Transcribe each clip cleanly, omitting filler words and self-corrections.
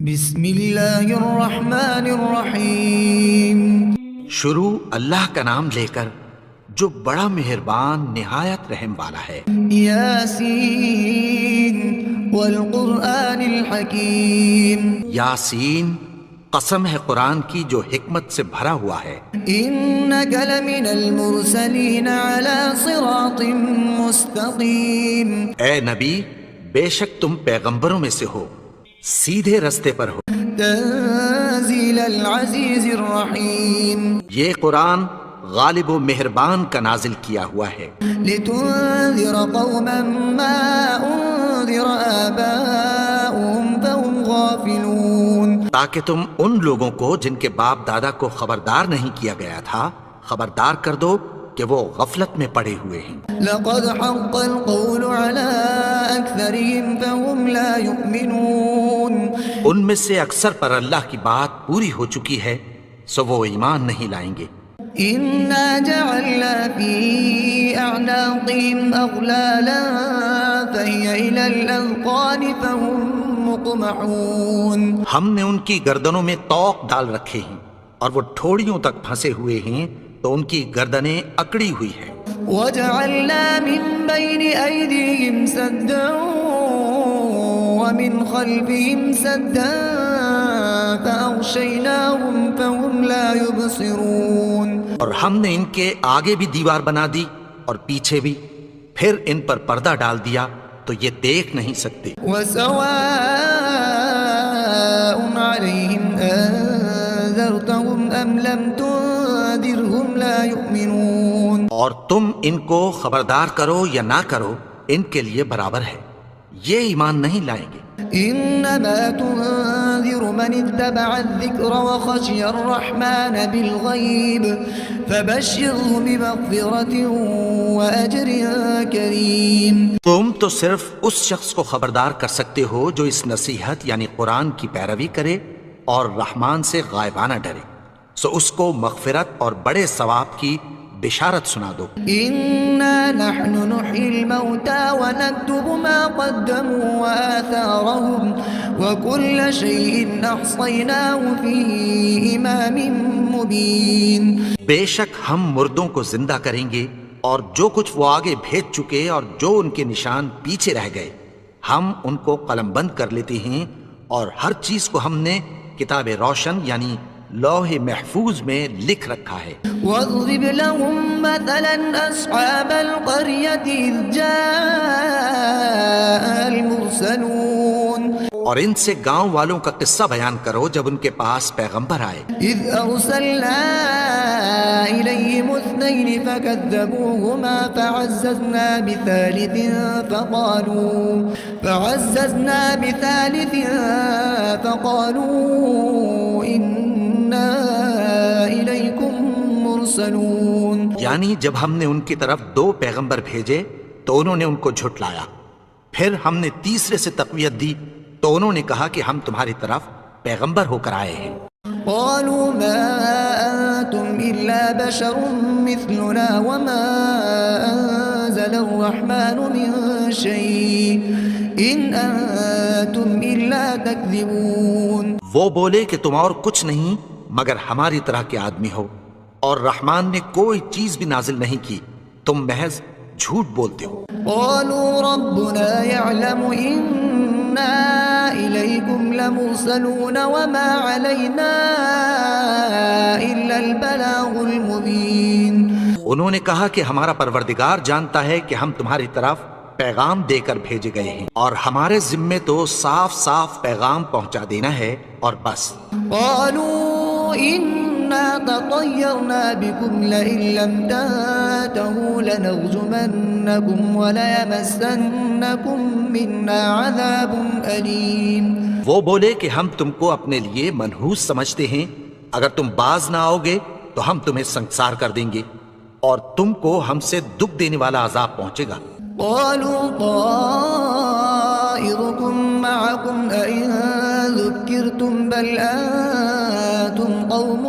بسم اللہ الرحمن الرحیم۔ شروع اللہ کا نام لے کر جو بڑا مہربان نہایت رحم والا ہے۔ یاسین والقرآن الحکیم۔ یاسین، قسم ہے قرآن کی جو حکمت سے بھرا ہوا ہے۔ انک لمن المرسلین علی صراط مستقیم۔ اے نبی، بے شک تم پیغمبروں میں سے ہو، سیدھے رستے پر ہو۔ تنزیل العزیز الرحیم۔ یہ قرآن غالب و مہربان کا نازل کیا ہوا ہے۔ لتنذر قوما ما انذر آباؤهم فهم غافلون۔ تاکہ تم ان لوگوں کو جن کے باپ دادا کو خبردار نہیں کیا گیا تھا خبردار کر دو کہ وہ غفلت میں پڑے ہوئے ہیں۔ لقد حق القول على أكثرهم فهم لا يؤمنون۔ ان میں سے اکثر پر اللہ کی بات پوری ہو چکی ہے سو وہ ایمان نہیں لائیں گے۔ إنا جعلنا في أعناقهم أغلالا فهي إلى الأذقان فهم مقمحون۔ ہم نے ان کی گردنوں میں طوق ڈال رکھے ہیں اور وہ ٹھوڑیوں تک پھنسے ہوئے ہیں تو ان کی گردنیں اکڑی ہوئی ہیں۔ وجعلنا من بين أيديهم سدا ومن خلفهم سدا فأغشيناهم فهم لا يبصرون۔ اور ہم نے ان کے آگے بھی دیوار بنا دی اور پیچھے بھی، پھر ان پر پردہ ڈال دیا تو یہ دیکھ نہیں سکتے۔ وسواء عليهم أنذرتهم أم لم تنذرهم لا يؤمنون۔ اور تم ان کو خبردار کرو یا نہ کرو ان کے لیے برابر ہے، یہ ایمان نہیں لائیں گے۔ إنما تنذر من اتبع الذكر وخشي الرحمن بالغيب فبشره بمغفرة وأجر كريم۔ تم تو صرف اس شخص کو خبردار کر سکتے ہو جو اس نصیحت یعنی قرآن کی پیروی کرے اور رحمان سے غائبانہ ڈرے، سو اس کو مغفرت اور بڑے ثواب کی بشارت سنا دو۔ إنا نحن نحيي الموتى ونكتب ما قدموا وآثارهم وكل شيء أحصيناه في إمام مبين۔ بے شک ہم مردوں کو زندہ کریں گے اور جو کچھ وہ آگے بھیج چکے اور جو ان کے نشان پیچھے رہ گئے ہم ان کو قلم بند کر لیتے ہیں، اور ہر چیز کو ہم نے کتاب روشن یعنی لوح محفوظ میں لکھ رکھا ہے۔ واضرب لهم مثلا أصحاب القرية إذ جاء المرسلون۔ اور ان سے گاؤں والوں کا قصہ بیان کرو جب ان کے پاس پیغمبر آئے۔ إذ أرسلنا إليهم اثنين فكذبوهما فعززنا بثالث فقالوا إنا إليكم مرسلون۔ یعنی جب ہم نے ان کی طرف 2 پیغمبر بھیجے تو انہوں نے ان کو جھٹلایا، پھر ہم نے تیسرے سے تقویت دی تو انہوں نے کہا کہ ہم تمہاری طرف پیغمبر ہو کر آئے ہیں۔ قالوا ما أنتم إلا بشر مثلنا وما أنزل الرحمن من شيء إن أنتم إلا تكذبون۔ وہ بولے کہ تم اور کچھ نہیں مگر ہماری طرح کے آدمی ہو، اور رحمان نے کوئی چیز بھی نازل نہیں کی، تم محض جھوٹ بولتے ہو۔ قالوا ربنا يعلم إنا إليكم لمرسلون وما علينا إلا البلاغ المبين۔ انہوں نے کہا کہ ہمارا پروردگار جانتا ہے کہ ہم تمہاری طرف پیغام دے کر بھیجے گئے ہیں، اور ہمارے ذمے تو صاف صاف پیغام پہنچا دینا ہے اور بس۔ قالوا إنا تطيرنا بكم لئن لم تنتهوا لنرجمنكم وليمسنكم منا عذاب أليم۔ وہ بولے کہ ہم تم کو اپنے لیے منحوس سمجھتے ہیں، اگر تم باز نہ آؤ گے تو ہم تمہیں سنسار کر دیں گے اور تم کو ہم سے دکھ دینے والا عذاب پہنچے گا۔ قالوا طائركم معكم أئن ذكرتم بل أنتم قوم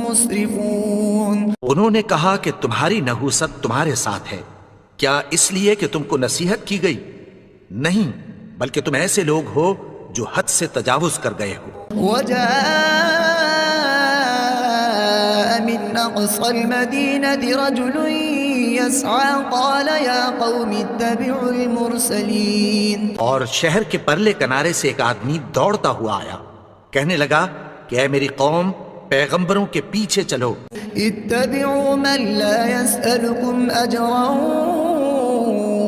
مسرفون۔ انہوں نے کہا کہ تمہاری نحوست تمہارے ساتھ ہے، کیا اس لیے کہ تم کو نصیحت کی گئی؟ نہیں، بلکہ تم ایسے لوگ ہو جو حد سے تجاوز کر گئے ہو۔ وجاء من أقصى المدينة رجل يسعى قال يا قوم اتبعوا المرسلين۔ اور شہر کے پرلے کنارے سے ایک آدمی دوڑتا ہوا آیا، کہنے لگا کہ اے میری قوم، پیغمبروں کے پیچھے چلو۔ اتبعوا من لا يسألكم أجرا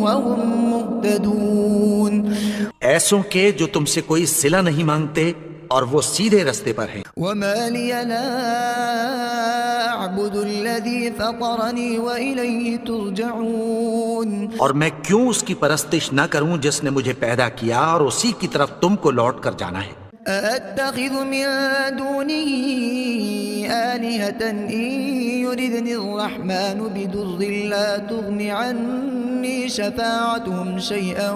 وهم مهتدون۔ ایسوں کے جو تم سے کوئی صلہ نہیں مانگتے اور وہ سیدھے رستے پر ہیں۔ وما لي لا أعبد الذي فطرني وإليه ترجعون۔ اور میں کیوں اس کی پرستش نہ کروں جس نے مجھے پیدا کیا اور اسی کی طرف تم کو لوٹ کر جانا ہے۔ أأتخذ من دونه آلهة إن يردني الرحمن بضر لا تغن عني شفاعتهم شيئا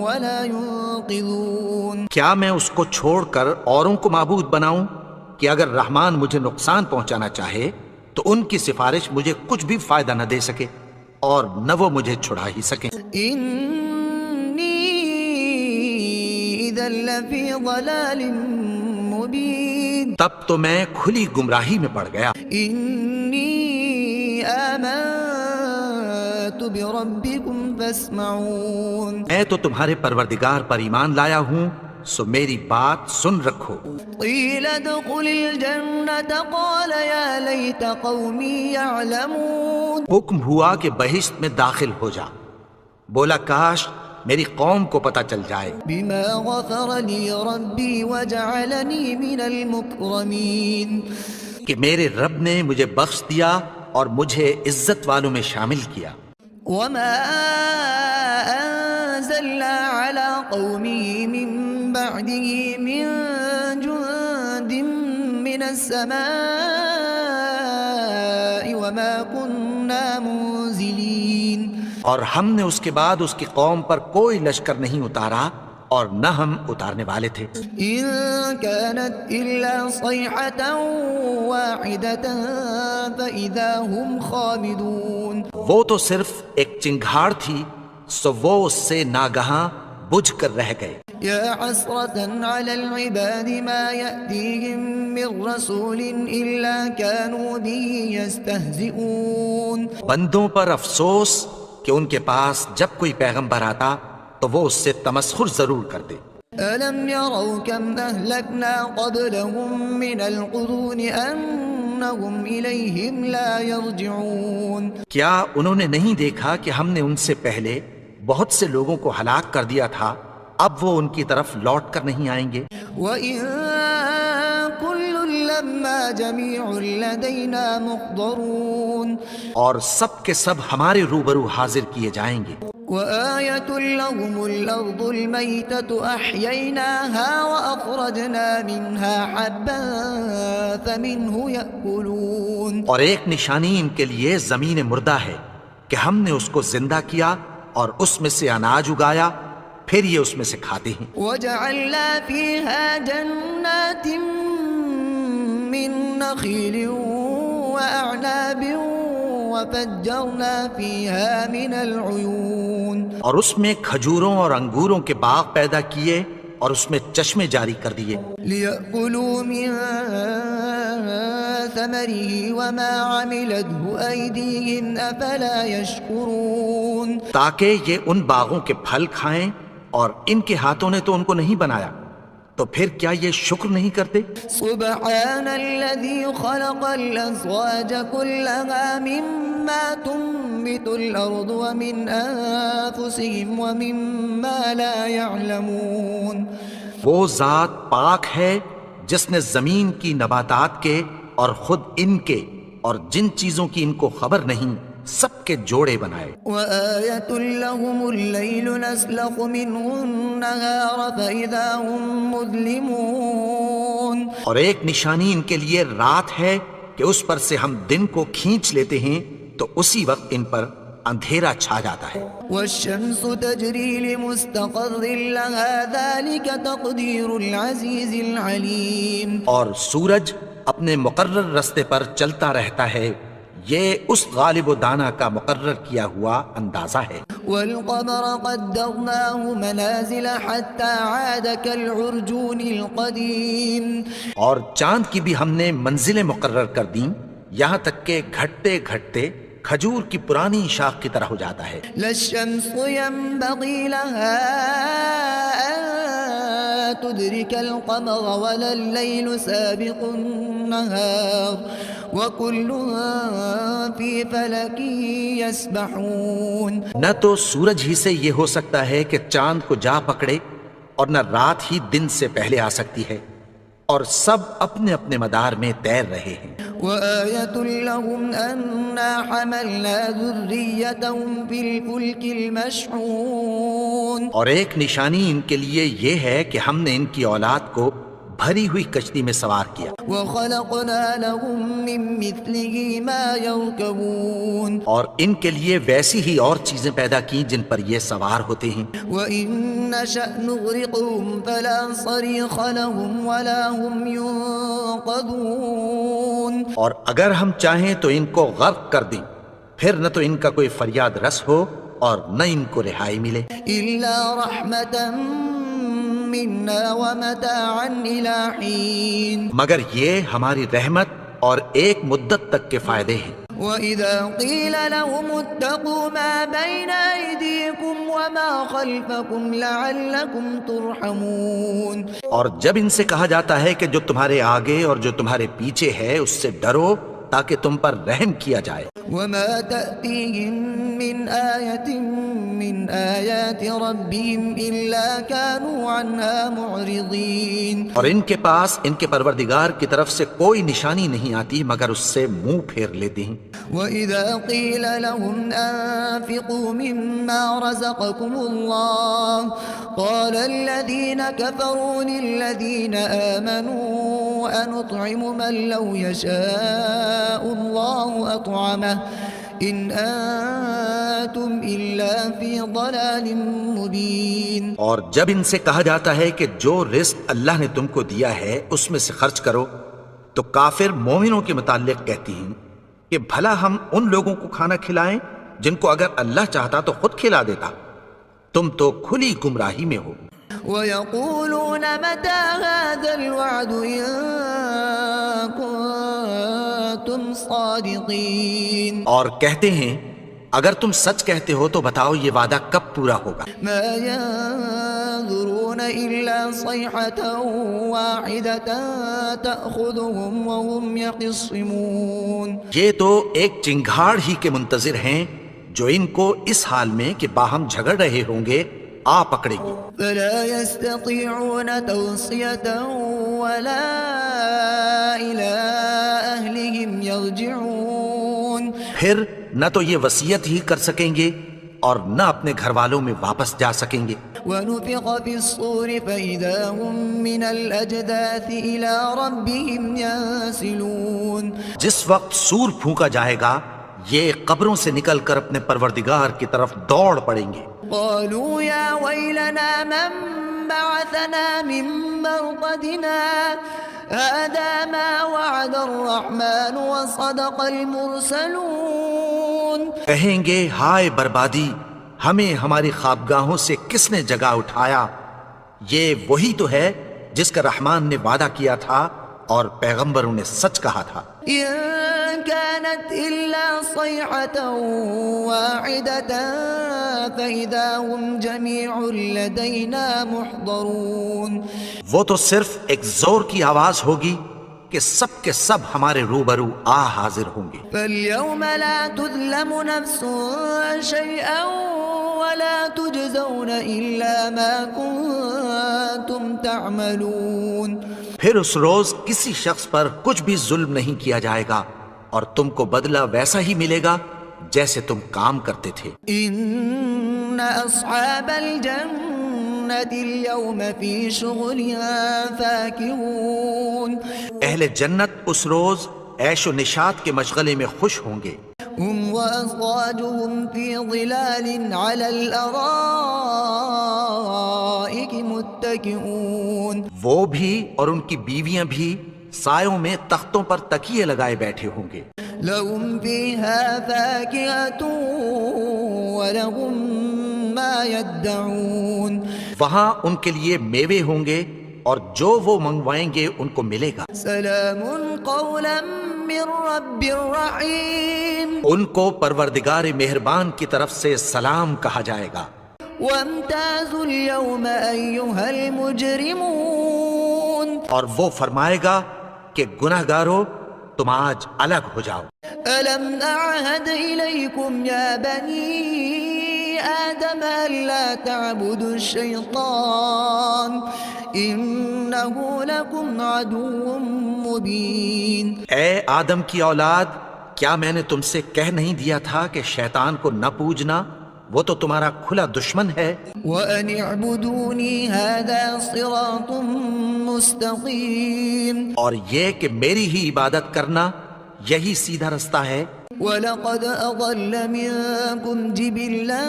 ولا ينقذون۔ کیا میں اس کو چھوڑ کر اوروں کو معبود بناؤں کہ اگر رحمان مجھے نقصان پہنچانا چاہے تو ان کی سفارش مجھے کچھ بھی فائدہ نہ دے سکے اور نہ وہ مجھے چھڑا ہی سکیں۔ إذا لفي ضلال مبين۔ تب تو میں کھلی گمراہی میں پڑ گیا۔ إني آمنت بربكم فاسمعون۔ میں تو تمہارے پروردگار پر ایمان لایا ہوں، سو میری بات سن رکھو۔ قيل ادخل الجنة قال يا ليت قومي يعلمون۔ حکم ہوا کہ بہشت میں داخل ہو جا، بولا کاش میری قوم کو پتہ چل جائے۔ بما غفر لي ربي وجعلني من المكرمين۔ کہ میرے رب نے مجھے بخش دیا اور مجھے عزت والوں میں شامل کیا۔ وما أنزلنا على قومه من بعده من جند من السماء وما كنا منزلين۔ اور ہم نے اس کے بعد اس کی قوم پر کوئی لشکر نہیں اتارا اور نہ ہم اتارنے والے تھے۔ إن كانت إلا صيحة واحدة فإذا هم خامدون۔ وہ تو صرف ایک چنگھاڑ تھی، سو وہ اس سے ناگہاں بجھ کر رہ گئے۔ يا حسرة على العباد ما يأتيهم من رسول إلا كانوا به يستهزئون۔ بندوں پر افسوس کہ ان کے پاس جب کوئی پیغمبر آتا تو وہ اس سے تمسخر ضرور کرتے۔ ألم يروا كم أهلكنا قبلهم من القرون أنهم إليهم لا يرجعون۔ کیا انہوں نے نہیں دیکھا کہ ہم نے ان سے پہلے بہت سے لوگوں کو ہلاک کر دیا تھا، اب وہ ان کی طرف لوٹ کر نہیں آئیں گے۔ وَإِن كُلٌّ لَمَّا جَمِيعٌ لَدَيْنَا مُحْضَرُونَ۔ اور سب کے سب ہمارے روبرو حاضر کیے جائیں گے۔ وَآيَةٌ لَهُمُ الْأَرْضُ الْمَيْتَةُ أَحْيَيْنَاهَا وَأَخْرَجْنَا مِنْهَا حَبًّا فَمِنْهُ يَأْكُلُونَ۔ اور ایک نشانی ان کے لیے زمین مردہ ہے کہ ہم نے اس کو زندہ کیا اور اس میں سے اناج اگایا، پھر یہ اس میں سے کھاتے ہیں۔ وَجَعَلْنَا فِيهَا جَنَّاتٍ مِّن نَخِيلٍ وَأَعْنَابٍ وَفَجَّرْنَا فِيهَا مِنَ الْعُيُونِ۔ اور اس میں کھجوروں اور انگوروں کے باغ پیدا کیے اور اس میں چشمے جاری کر دیے۔ لِيَأْكُلُوا مِن ثَمَرِهِ وَمَا عَمِلَتْهُ أَيْدِيهِمْ أَفَلَا يَشْكُرُونَ۔ تاکہ یہ ان باغوں کے پھل کھائیں اور ان کے ہاتھوں نے تو ان کو نہیں بنایا، تو پھر کیا یہ شکر نہیں کرتے؟ سبحان الذي خلق الأزواج كلها مما تنبت الأرض ومن أنفسهم ومما لا يعلمون۔ وہ ذات پاک ہے جس نے زمین کی نباتات کے اور خود ان کے اور جن چیزوں کی ان کو خبر نہیں سب کے جوڑے بنائے۔ وآية لهم الليل نسلخ منه النهار فإذا هم مظلمون۔ اور ایک نشانی ان کے لیے رات ہے کہ اس پر سے ہم دن کو کھینچ لیتے ہیں تو اسی وقت ان پر اندھیرا چھا جاتا ہے۔ والشمس تجري لمستقر لها ذلك تقدير العزيز العليم۔ اور سورج اپنے مقرر رستے پر چلتا رہتا ہے، یہ اس غالب و دانا کا مقرر کیا ہوا اندازہ ہے۔ والقمر قدرناه منازل حتى عاد كالعرجون القديم اور چاند کی بھی ہم نے منزلیں مقرر کر دیں یہاں تک کہ گھٹتے گھٹتے کھجور کی پرانی شاخ کی طرح ہو جاتا ہے۔ لا الشمس ينبغي لها أن تدرك القمر ولا الليل سابق النهار وكل في فلك يسبحون۔ نہ تو سورج ہی سے یہ ہو سکتا ہے کہ چاند کو جا پکڑے اور نہ رات ہی دن سے پہلے آ سکتی ہے، اور سب اپنے اپنے مدار میں تیر رہے ہیں۔ وآية لهم أنا حملنا ذريتهم في الفلك المشحون۔ اور ایک نشانی ان کے لیے یہ ہے کہ ہم نے ان کی اولاد کو بھری ہوئی کشتی میں سوار کیا، وخلقنا لهم من مثله ما يركبون۔ اور ان کے لیے ویسی ہی اور چیزیں پیدا کی جن پر یہ سوار ہوتے ہیں۔ وإن نشأ نغرقهم فلا صريخ لهم ولا هم ينقذون۔ اور اگر ہم چاہیں تو ان کو غرق کر دیں، پھر نہ تو ان کا کوئی فریاد رس ہو اور نہ ان کو رہائی ملے۔ إلا رحمة منا ومتاعا إلى حين۔ مگر یہ ہماری رحمت اور ایک مدت تک کے فائدے ہیں۔ وإذا قيل لهم اتقوا ما بين أيديكم وما خلفكم لعلكم ترحمون۔ اور جب ان سے کہا جاتا ہے کہ جو تمہارے آگے اور جو تمہارے پیچھے ہے اس سے ڈرو تاکہ تم پر رحم کیا جائے۔ وما تأتيهم من آية من آيات ربهم إلا كانوا عنها معرضين۔ اور ان کے پاس ان کے پروردگار کی طرف سے کوئی نشانی نہیں آتی مگر اس سے منہ پھیر لیتے ہیں۔ وإذا قيل لهم أنفقوا مما رزقكم الله قال الذين كفروا للذين آمنوا أنطعم من لو يشاء الله أطعمه إن أنتم إلا في ضلال مبين۔ اور جب ان سے کہا جاتا ہے کہ جو رزق اللہ نے تم کو دیا ہے اس میں سے خرچ کرو تو کافر مومنوں کے متعلق کہتی ہیں کہ بھلا ہم ان لوگوں کو کھانا کھلائیں جن کو اگر اللہ چاہتا تو خود کھلا دیتا، تم تو کھلی گمراہی میں ہو۔ ويقولون متى هذا الوعد إن كنتم صادقين۔ اور کہتے ہیں اگر تم سچ کہتے ہو تو بتاؤ یہ وعدہ کب پورا ہوگا۔ ما ينظرون إلا صيحة واحدة تأخذهم وهم يخصمون۔ یہ تو ایک چنگھاڑ ہی کے منتظر ہیں جو ان کو اس حال میں کہ باہم جھگڑ رہے ہوں گے آ پکڑے گی۔ فلا يستطيعون توصية ولا إلى أهلهم يرجعون۔ پھر نہ تو یہ وصیت ہی کر سکیں گے اور نہ اپنے گھر والوں میں واپس جا سکیں گے۔ ونفخ في الصور فإذا هم من الأجداث إلى ربهم ينسلون۔ جس وقت سور پھونکا جائے گا یہ قبروں سے نکل کر اپنے پروردگار کی طرف دوڑ پڑیں گے۔ قالوا يا ويلنا من بعثنا من مرقدنا هذا ما وعد الرحمن وصدق المرسلون۔ کہیں گے ہائے بربادی، ہمیں ہماری خوابگاہوں سے کس نے جگا اٹھایا، یہ وہی تو ہے جس کا رحمان نے وعدہ کیا تھا اور پیغمبروں نے سچ کہا تھا۔ إن كانت إلا صيحة واحدة فإذا هم جميع لدينا محضرون۔ وہ تو صرف ایک زور کی آواز ہوگی کہ سب کے سب ہمارے روبرو آ حاضر ہوں گے۔ فاليوم لا تظلم نفس شيئا ولا تجزون إلا ما كنتم تعملون۔ پھر اس روز کسی شخص پر کچھ بھی ظلم نہیں کیا جائے گا اور تم کو بدلہ ویسا ہی ملے گا جیسے تم کام کرتے تھے۔ إن أصحاب الجنة اليوم في شغلها فاكهون۔ اہل جنت اس روز عیش و نشاط کے مشغلے میں خوش ہوں گے۔ هم وأزواجهم في ظلال على الأرائك متكئون۔ وہ بھی اور ان کی بیویاں بھی سایوں میں تختوں پر تکیے لگائے بیٹھے ہوں گے۔ لهم فيها فاكهة ولهم ما يدعون وہاں ان کے لیے میوے ہوں گے اور جو وہ منگوائیں گے ان کو ملے گا۔ سلام قولا من رب رحیم ان کو پروردگار مہربان کی طرف سے سلام کہا جائے گا۔ وامتازوا اليوم أيها المجرمون اور وہ فرمائے گا کہ گناہ گارو تم آج الگ ہو جاؤ۔ ألم أعهد إليكم يا بني آدم ألا تعبدوا الشيطان إنه لكم عدو مبين۔ اے آدم کی اولاد، کیا میں نے تم سے کہہ نہیں دیا تھا کہ شیطان کو نہ پوجنا، وہ تو تمہارا کھلا دشمن ہے۔ وَأَنِ اعْبُدُونِي هَذَا صِرَاطٌ مُسْتَقِيمٌ اور یہ کہ میری ہی عبادت کرنا یہی سیدھا رستہ ہے۔ وَلَقَدْ أَضَلَّ مِنكُمْ جِبِلًّا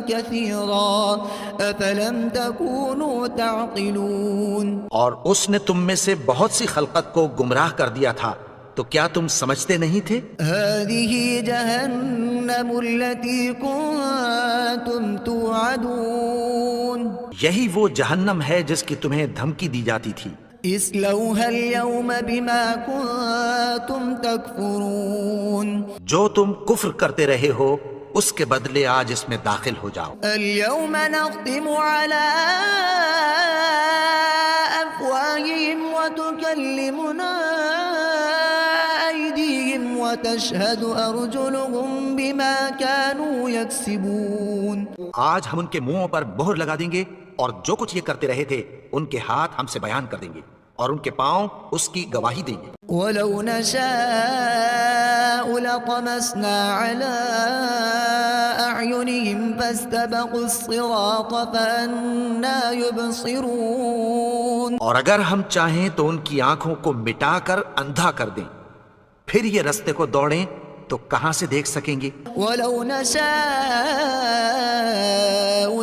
كَثِيرًا أَفَلَمْ تَكُونُوا تَعْقِلُونَ اور اس نے تم میں سے بہت سی خلقت کو گمراہ کر دیا تھا، تو کیا تم سمجھتے نہیں تھے؟ هَذِهِ جَهَنَّمُ الَّتِي كُنتُمْ تُوعَدُونَ یہی وہ جہنم ہے جس کی تمہیں دھمکی دی جاتی تھی۔ اصلوها اليوم بما كنتم تكفرون جو تم کفر کرتے رہے ہو اس کے بدلے آج اس میں داخل ہو جاؤ۔ اليوم نختم على أفواههم وتكلمنا أيديهم وتشهد أرجلهم بما كانوا يكسبون آج ہم ان کے منہوں پر مہر لگا دیں گے اور جو کچھ یہ کرتے رہے تھے ان کے ہاتھ ہم سے بیان کر دیں گے اور ان کے پاؤں اس کی گواہی دیں گے۔ وَلَوْ نَشَاءُ لَطَمَسْنَا عَلَىٰ أَعْيُنِهِمْ فَاسْتَبَقُوا الصِّرَاطَ فَأَنَّىٰ يُبْصِرُونَ اور اگر ہم چاہیں تو ان کی آنکھوں کو مٹا کر اندھا کر دیں، پھر یہ رستے کو دوڑیں تو کہاں سے دیکھ سکیں گے۔ وَلَوْ نَشَاءُ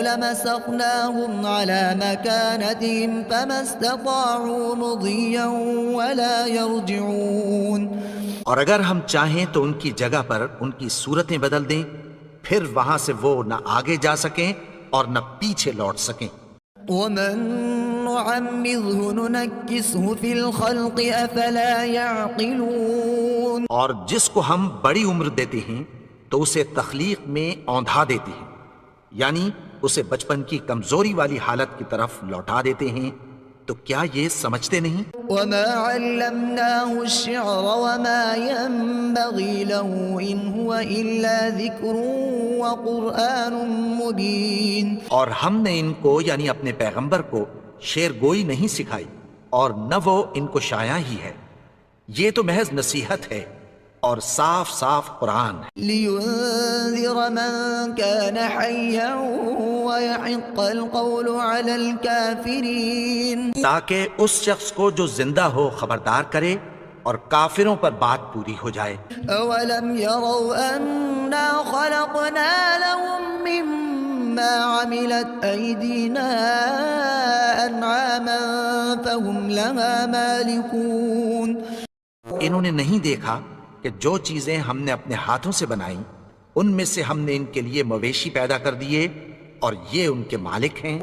لَمَسَخْنَاهُمْ عَلَىٰ مَكَانَتِهِمْ فَمَا اسْتَطَاعُوا مُضِيًّا وَلَا يَرْجِعُونَ اور اگر ہم چاہیں تو ان کی جگہ پر ان کی صورتیں بدل دیں، پھر وہاں سے وہ نہ آگے جا سکیں اور نہ پیچھے لوٹ سکیں۔ وَمَن نُّعَمِّرْهُ نُنَكِّسْهُ فِي الْخَلْقِ أَفَلَا يَعْقِلُونَ اور جس کو ہم بڑی عمر دیتے ہیں تو اسے تخلیق میں اوندھا دیتے ہیں، یعنی اسے بچپن کی کمزوری والی حالت کی طرف لوٹا دیتے ہیں، تو کیا یہ سمجھتے نہیں؟ وَمَا عَلَّمْنَاهُ الشِّعْرَ وَمَا يَنبَغِي لَهُ إِنْ هُوَ إِلَّا ذِكْرٌ وَقُرْآنٌ مُبِينٌ اور ہم نے ان کو یعنی اپنے پیغمبر کو شعر گوئی نہیں سکھائی اور نہ وہ ان کو شاعری ہی ہے، یہ تو محض نصیحت ہے اور صاف صاف قرآن ہے۔ لِيُنذِرَ مَن كَانَ حَيًّا وَيَحِقَّ الْقَوْلُ عَلَى الْكَافِرِينَ تاکہ اس شخص کو جو زندہ ہو خبردار کرے اور کافروں پر بات پوری ہو جائے۔ أَوَلَمْ يَرَوْا أَنَّا خَلَقْنَا لَهُم مِّمَّا عَمِلَتْ أَيْدِينَا أَنْعَامًا فَهُمْ لَهَا مَالِكُونَ انہوں نے نہیں دیکھا کہ جو چیزیں ہم نے اپنے ہاتھوں سے بنائیں ان میں سے ہم نے ان کے لیے مویشی پیدا کر دیے اور یہ ان کے مالک ہیں۔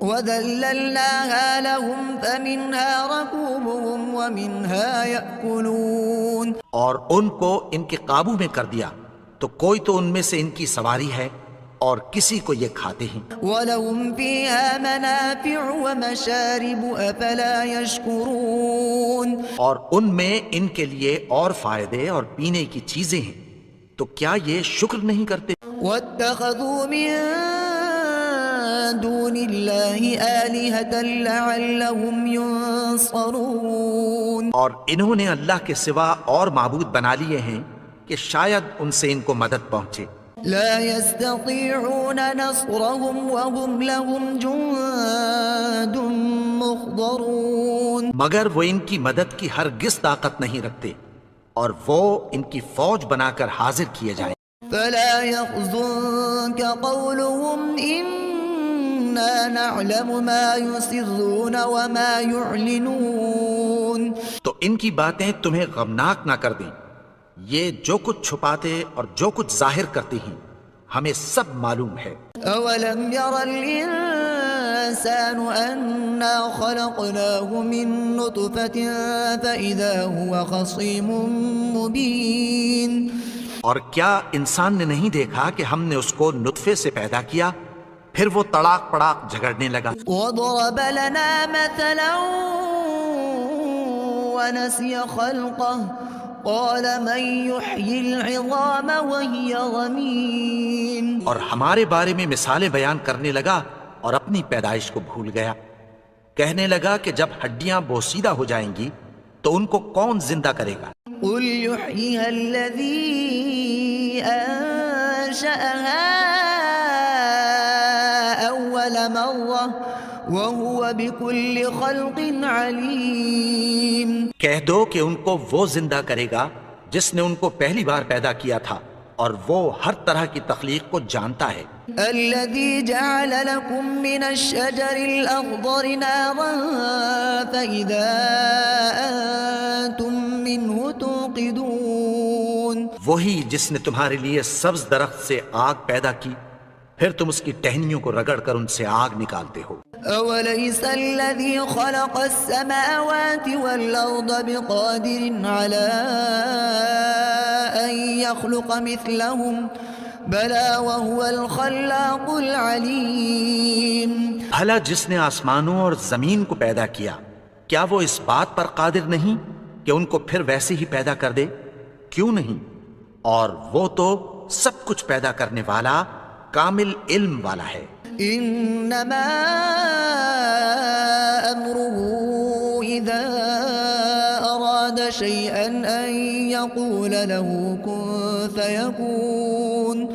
وَذَلَّلْنَاهَا لَهُمْ فَمِنْهَا رَكُوبُهُمْ وَمِنْهَا يَأْكُلُونَ اور ان کو ان کے قابو میں کر دیا تو کوئی تو ان میں سے ان کی سواری ہے اور کسی کو یہ کھاتے ہیں۔ وَلَهُمْ فِيهَا مَنَافِعُ وَمَشَارِبُ أَفَلَا يَشْكُرُونَ اور ان میں ان کے لیے اور فائدے اور پینے کی چیزیں ہیں، تو کیا یہ شکر نہیں کرتے؟ وَاتَّخَذُوا مِن دُونِ اللَّهِ آلِهَةً لَعَلَّهُمْ يُنصَرُونَ اور انہوں نے اللہ کے سوا اور معبود بنا لیے ہیں کہ شاید ان سے ان کو مدد پہنچے۔ لا يستطيعون نصرهم وهم لهم جند محضرون مگر وہ ان کی مدد کی ہرگز طاقت نہیں رکھتے اور وہ ان کی فوج بنا کر حاضر کیے جائیں۔ فلا يحزنك قولهم إنا نعلم ما يسرون وما يعلنون تو ان کی باتیں تمہیں غمناک نہ کر دیں، یہ جو کچھ چھپاتے اور جو کچھ ظاہر کرتے ہیں ہمیں سب معلوم ہے۔ أولم ير الإنسان أنا خلقناه من نطفة فإذا هو خصيم مبين؟ اور کیا انسان نے نہیں دیکھا کہ ہم نے اس کو نطفے سے پیدا کیا پھر وہ تڑاک پڑاک جھگڑنے لگا۔ وضرب لنا مثلا ونسي خلقه قال من يحيي العظام وهي رميم۔ اور ہمارے بارے میں مثالیں بیان کرنے لگا اور اپنی پیدائش کو بھول گیا، کہنے لگا کہ جب ہڈیاں بوسیدہ ہو جائیں گی تو ان کو کون زندہ کرے گا؟ قل يحييها الذي أنشأها أول مرة وهو بكل خلق عليم۔ کہہ دو کہ ان کو وہ زندہ کرے گا جس نے ان کو پہلی بار پیدا کیا تھا اور وہ ہر طرح کی تخلیق کو جانتا ہے۔ الذي جعل لكم من الشجر الأخضر نارا فإذا أنتم منه توقدون۔ وہی جس نے تمہارے لیے سبز درخت سے آگ پیدا کی پھر تم اس کی ٹہنیوں کو رگڑ کر ان سے آگ نکالتے ہو۔ أوليس الذي خلق السماوات والأرض بقادر على أن يخلق مثلهم بلى وهو الخلاق العليم۔ بھلا جس نے آسمانوں اور زمین کو پیدا کیا کیا وہ اس بات پر قادر نہیں کہ ان کو پھر ویسے ہی پیدا کر دے؟ کیوں نہیں؟ اور وہ تو سب کچھ پیدا کرنے والا کامل علم والا ہے۔ انما امره اذا اراد شيئا ان يقول له كن فيكون۔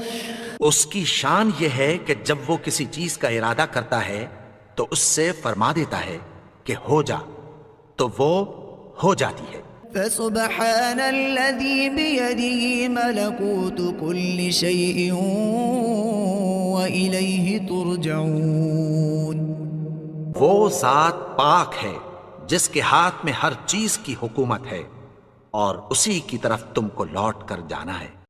اس کی شان یہ ہے کہ جب وہ کسی چیز کا ارادہ کرتا ہے تو اس سے فرما دیتا ہے کہ ہو جا تو وہ ہو جاتی ہے۔ فسبحان الذي بيده ملكوت كل شيء وإليه ترجعون۔ وہ ذات پاک ہے جس کے ہاتھ میں ہر چیز کی حکومت ہے اور اسی کی طرف تم کو لوٹ کر جانا ہے۔